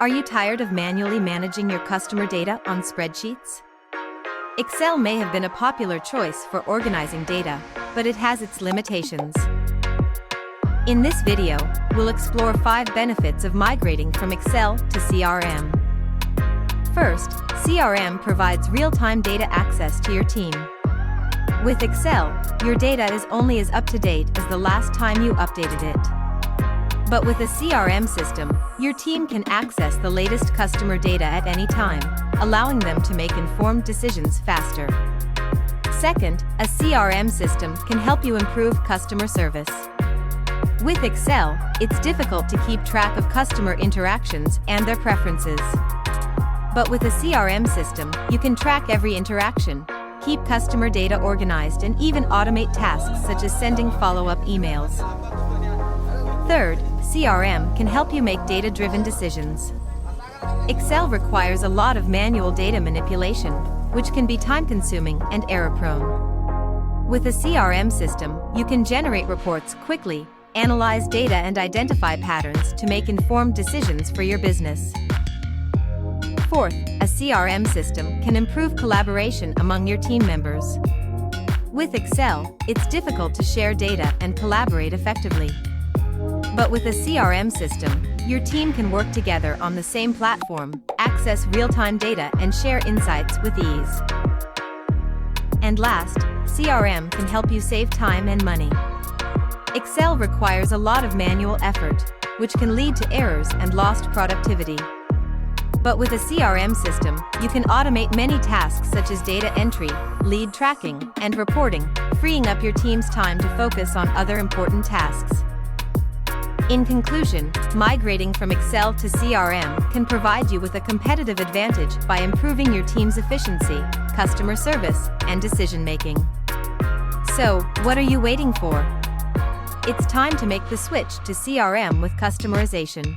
Are you tired of manually managing your customer data on spreadsheets? Excel may have been a popular choice for organizing data, but it has its limitations. In this video, we'll explore 5 benefits of migrating from Excel to CRM. First, CRM provides real-time data access to your team. With Excel, your data is only as up-to-date as the last time you updated it. But with a CRM system, your team can access the latest customer data at any time, allowing them to make informed decisions faster. Second, a CRM system can help you improve customer service. With Excel, it's difficult to keep track of customer interactions and their preferences. But with a CRM system, you can track every interaction, keep customer data organized, and even automate tasks such as sending follow-up emails. Third, CRM can help you make data-driven decisions. Excel requires a lot of manual data manipulation, which can be time-consuming and error-prone. With a CRM system, you can generate reports quickly, analyze data, and identify patterns to make informed decisions for your business. Fourth, a CRM system can improve collaboration among your team members. With Excel, it's difficult to share data and collaborate effectively. But with a CRM system, your team can work together on the same platform, access real-time data, and share insights with ease. And last, CRM can help you save time and money. Excel requires a lot of manual effort, which can lead to errors and lost productivity. But with a CRM system, you can automate many tasks such as data entry, lead tracking, and reporting, freeing up your team's time to focus on other important tasks. In conclusion, migrating from Excel to CRM can provide you with a competitive advantage by improving your team's efficiency, customer service, and decision-making. So, what are you waiting for? It's time to make the switch to CRM with customization.